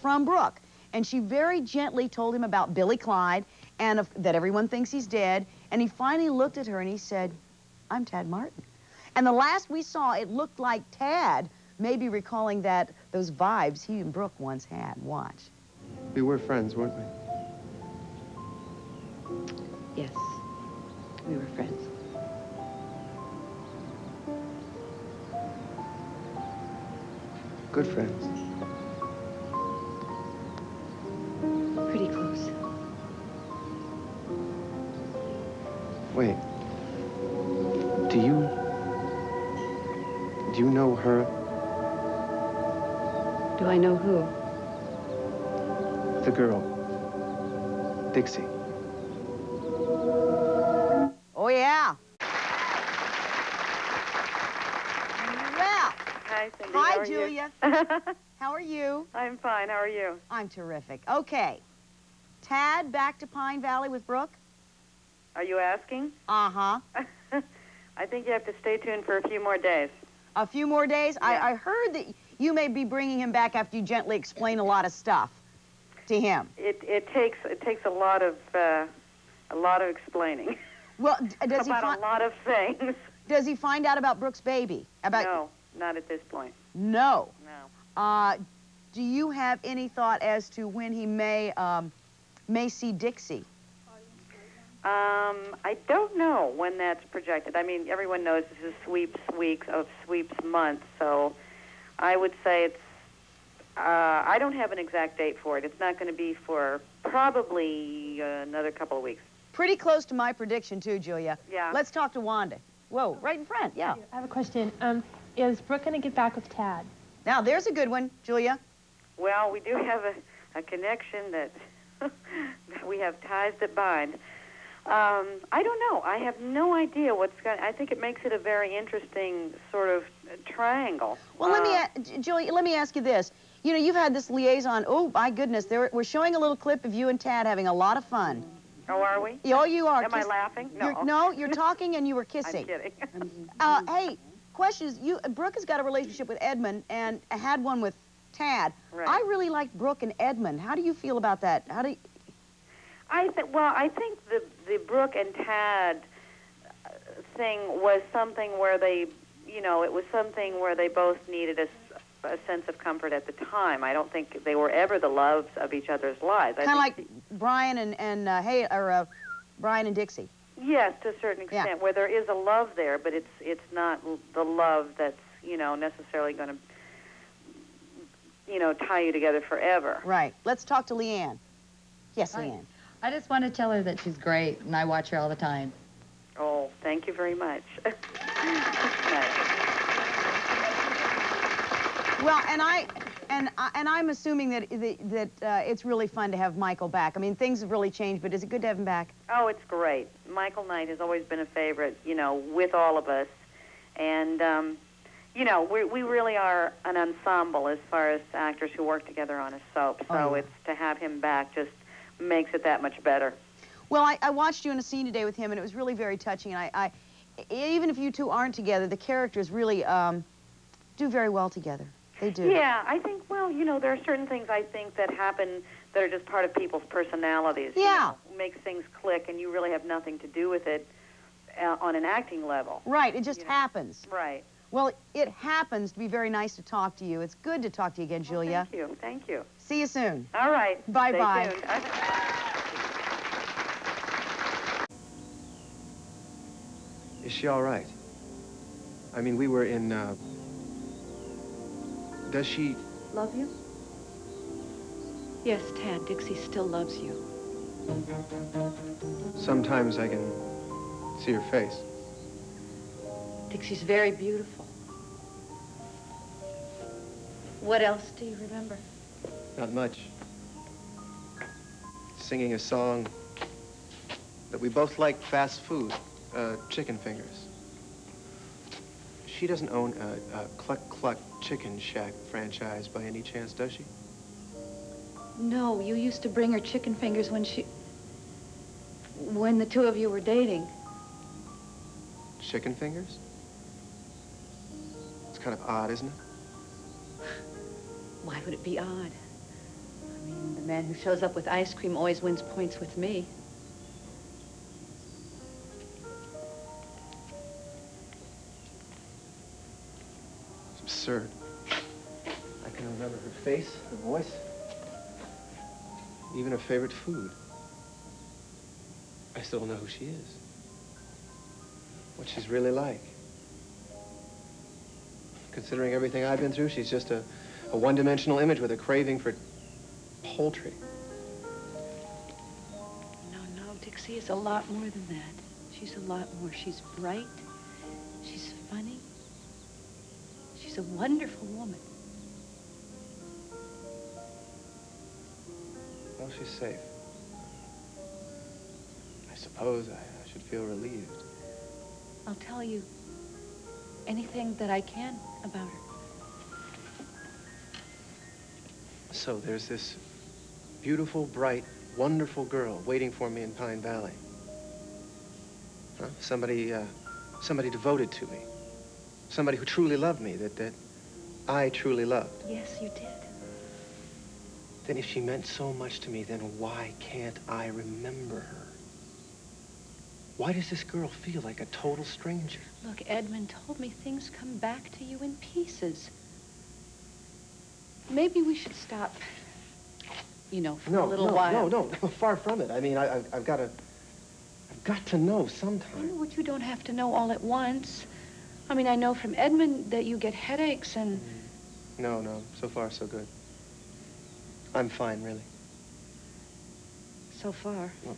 from Brooke. And she very gently told him about Billy Clyde and that everyone thinks he's dead. And he finally looked at her and he said, "I'm Tad Martin." And the last we saw, it looked like Tad maybe recalling those vibes he and Brooke once had. Watch. We were friends, weren't we? Yes, we were friends. Good friends. Pretty close. Wait. Do you know her? Do I know who? The girl. Dixie. Oh, yeah. Well. Hi, Cindy. Hi, How are Julia. You? How are you? I'm fine. How are you? I'm terrific. Okay. Tad back to Pine Valley with Brooke? Are you asking? Uh-huh. I think you have to stay tuned for a few more days. A few more days? Yeah. I heard that you may be bringing him back after you gently explain a lot of stuff to him. It takes a lot of explaining. Well, does about a lot of things. Does he find out about Brooke's baby? No, not at this point. No. No. Do you have any thought as to when he may see Dixie? I don't know when that's projected. I mean, everyone knows this is sweeps weeks of sweeps months, so I would say it's, I don't have an exact date for it. It's not going to be for probably another couple of weeks. Pretty close to my prediction, too, Julia. Yeah. Let's talk to Wanda. Whoa, right in front, yeah. I have a question. Is Brooke going to get back with Tad? Now, there's a good one, Julia. Well, we do have a connection that we have ties that bind. I don't know. I have no idea what's going. I think it makes it a very interesting sort of triangle. Well, Julia, let me ask you this. You know, you've had this liaison. Oh, my goodness, we're showing a little clip of you and Tad having a lot of fun. Oh, are we? Oh, you are. Am I laughing? No. No, you're talking and you were kissing. I'm kidding. Hey, question is, Brooke has got a relationship with Edmund and had one with Tad. Right. I really liked Brooke and Edmund. How do you feel about that? How do you... I think the Brooke and Tad thing was something where they, you know, it was something where they both needed a sense of comfort at the time. I don't think they were ever the loves of each other's lives. Kind of like Brian and Brian and Dixie. Yes, to a certain extent, Yeah. where there is a love there, but it's not the love that's, you know, necessarily going to, you know, tie you together forever. Right. Let's talk to Leanne. Yes, Leanne. I just want to tell her that she's great, and I watch her all the time. Oh, thank you very much. Well, and I'm assuming that it's really fun to have Michael back. I mean, things have really changed, but is it good to have him back? Oh, it's great. Michael Knight has always been a favorite, you know, with all of us. And, you know, we really are an ensemble as far as actors who work together on a soap. So it's to have him back just makes it that much better. Well, I watched you in a scene today with him, and it was really very touching. And even if you two aren't together, the characters really do very well together. They do. Yeah, I think, well, you know, there are certain things I think that happen that are just part of people's personalities. Yeah. You know, makes things click, and you really have nothing to do with it on an acting level. Right, it just happens. Right. Well, it happens to be very nice to talk to you. It's good to talk to you again, Julia. Thank you. Thank you. See you soon. All right. Bye-bye. Stay tuned. Is she all right? I mean, we were in, Does she... Love you? Yes, Tad, Dixie still loves you. Sometimes I can see her face. Dixie's very beautiful. What else do you remember? Not much. Singing a song that we both like fast food, chicken fingers. She doesn't own a Cluck Cluck Chicken Shack franchise by any chance, does she? No, you used to bring her chicken fingers when the two of you were dating. Chicken fingers? It's kind of odd, isn't it? Why would it be odd? The man who shows up with ice cream always wins points with me. It's absurd. I can remember her face, her voice, even her favorite food. I still don't know who she is, what she's really like. Considering everything I've been through, she's just a one-dimensional image with a craving for poultry. No, Dixie is a lot more than that. She's a lot more. She's bright. She's funny. She's a wonderful woman. Well, she's safe. I suppose I should feel relieved. I'll tell you anything that I can about her. So there's this beautiful, bright, wonderful girl waiting for me in Pine Valley. Huh? Somebody devoted to me. Somebody who truly loved me, that I truly loved. Yes, you did. Then if she meant so much to me, then why can't I remember her? Why does this girl feel like a total stranger? Look, Edmund told me things come back to you in pieces. Maybe we should stop, you know, for a little while. No, far from it. I mean, I've got to know I sometime. know what you don't have to know all at once. I mean, I know from Edmund that you get headaches and... No, so far so good. I'm fine, really. So far. Well,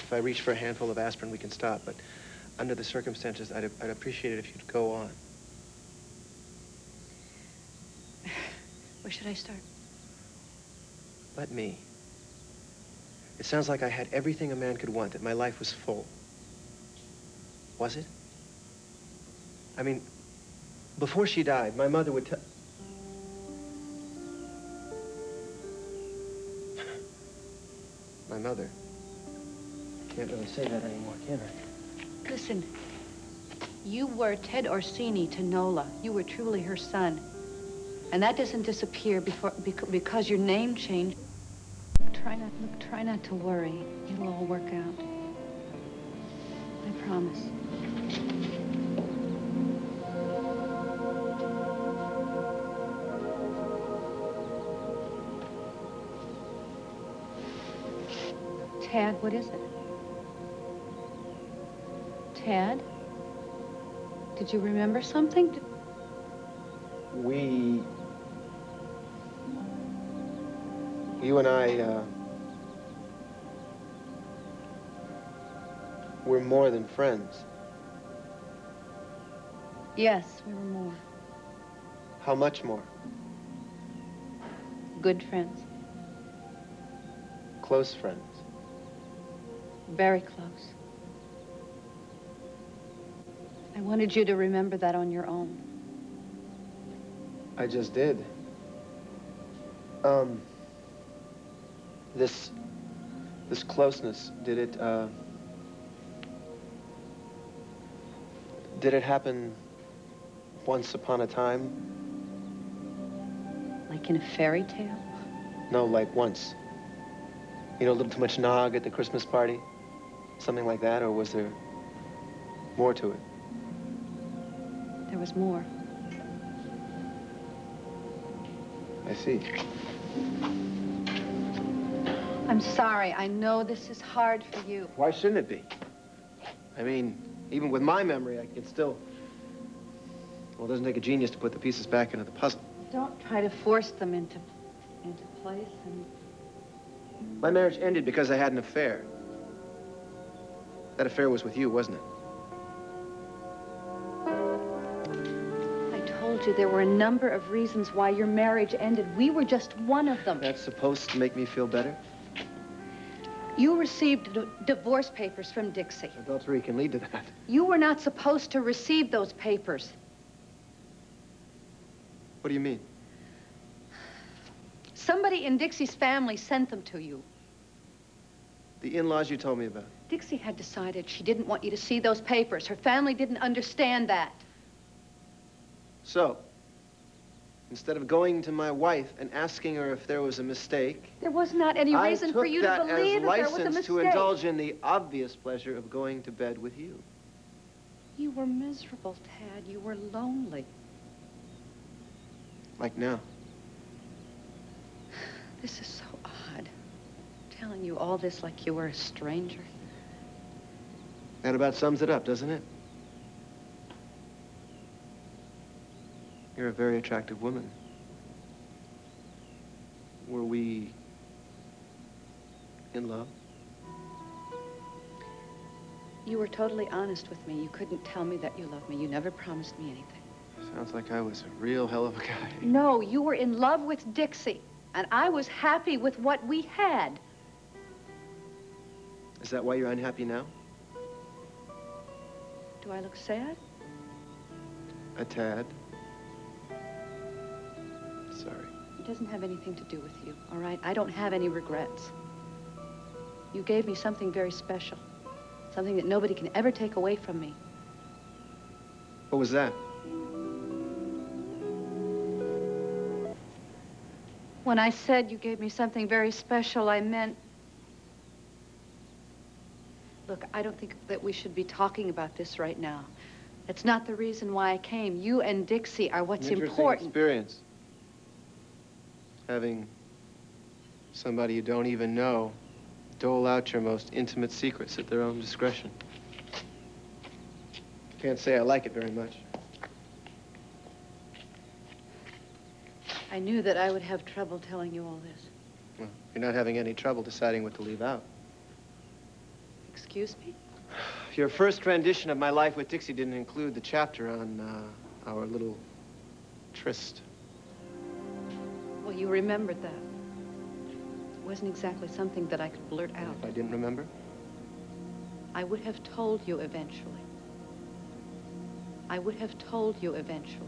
if I reach for a handful of aspirin, we can stop, but under the circumstances, I'd appreciate it if you'd go on. Where should I start? Let me. It sounds like I had everything a man could want, that my life was full. Was it? I mean, before she died, my mother would tell... My mother. I can't really say that anymore, can I? Listen, you were Ted Orsini to Nola. You were truly her son. And that doesn't disappear because your name changed. Try not to worry. It'll all work out. I promise. Tad, what is it? Tad? Did you remember something? You and I, we're more than friends. Yes, we were more. How much more? Good friends. Close friends. Very close. I wanted you to remember that on your own. I just did. This closeness, did it happen once upon a time? Like in a fairy tale? No, like once. You know, a little too much nog at the Christmas party? Something like that, or was there more to it? There was more. I see. I'm sorry. I know this is hard for you. Why shouldn't it be? I mean, even with my memory, I can still... Well, it doesn't take a genius to put the pieces back into the puzzle. Don't try to force them into place and... My marriage ended because I had an affair. That affair was with you, wasn't it? I told you there were a number of reasons why your marriage ended. We were just one of them. That's supposed to make me feel better? You received divorce papers from Dixie. Adultery can lead to that. You were not supposed to receive those papers. What do you mean? Somebody in Dixie's family sent them to you. The in-laws you told me about. Dixie had decided she didn't want you to see those papers. Her family didn't understand that. So, Instead of going to my wife and asking her if there was a mistake, There was not any reason for you to believe that there was a I took that as license to mistake. indulge in the obvious pleasure of going to bed with you. You were miserable, Tad. You were lonely. Like now. This is so odd. Telling you all this like you were a stranger. That about sums it up, doesn't it? You're a very attractive woman. Were we in love? You were totally honest with me. You couldn't tell me that you loved me. You never promised me anything. Sounds like I was a real hell of a guy. No, you were in love with Dixie, and I was happy with what we had. Is that why you're unhappy now? Do I look sad? A tad. Sorry. It doesn't have anything to do with you, all right? I don't have any regrets. You gave me something very special, something that nobody can ever take away from me. What was that? When I said you gave me something very special, I meant... Look, I don't think that we should be talking about this right now. It's not the reason why I came. You and Dixie are what's important. Experience. Having somebody you don't even know dole out your most intimate secrets at their own discretion. Can't say I like it very much. I knew that I would have trouble telling you all this. Well, you're not having any trouble deciding what to leave out. Excuse me? Your first rendition of my life with Dixie didn't include the chapter on our little tryst. Well, you remembered that. It wasn't exactly something that I could blurt out. If I didn't remember? I would have told you eventually. I would have told you eventually.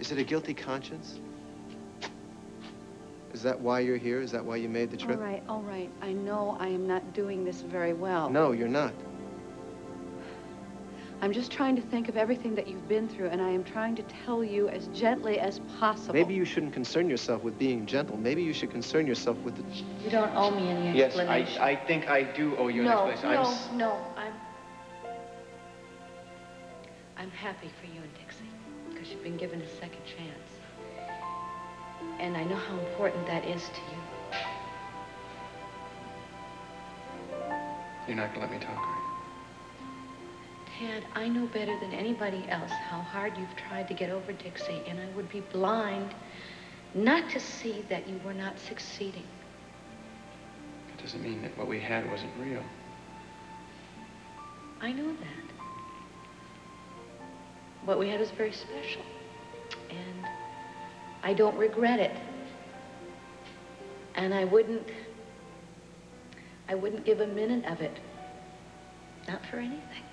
Is it a guilty conscience? Is that why you're here? Is that why you made the trip? All right. I know I am not doing this very well. No, you're not. I'm just trying to think of everything that you've been through, and I am trying to tell you as gently as possible. Maybe you shouldn't concern yourself with being gentle. Maybe you should concern yourself with the... You don't owe me any explanation. Yes, I think I do owe you an explanation. No. I'm happy for you and Dixie, because you've been given a second chance. And I know how important that is to you. You're not gonna let me talk, are you? Ted, I know better than anybody else how hard you've tried to get over Dixie, and I would be blind not to see that you were not succeeding. That doesn't mean that what we had wasn't real. I know that. What we had was very special, and I don't regret it. And I wouldn't give a minute of it, not for anything.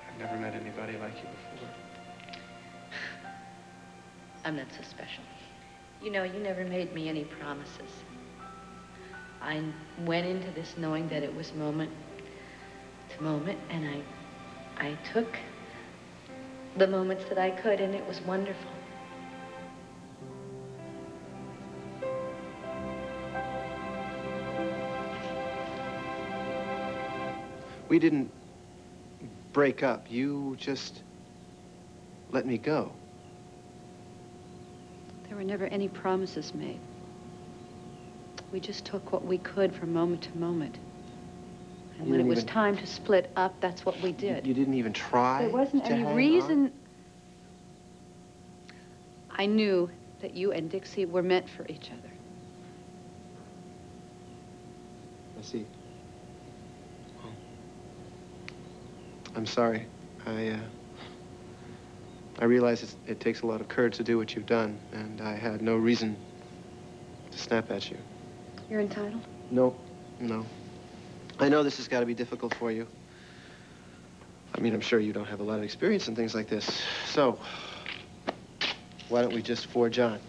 I've never met anybody like you before. I'm not so special. You know, you never made me any promises. I went into this knowing that it was moment to moment, and I took the moments that I could, and it was wonderful. We didn't break up. You just let me go. There were never any promises made. We just took what we could from moment to moment. And when it was time to split up, that's what we did. You didn't even try? There wasn't any reason. I knew that you and Dixie were meant for each other. I see. Well, I'm sorry. I realize it takes a lot of courage to do what you've done, and I had no reason to snap at you. You're entitled? No. I know this has got to be difficult for you. I mean, I'm sure you don't have a lot of experience in things like this. So, why don't we just forge on?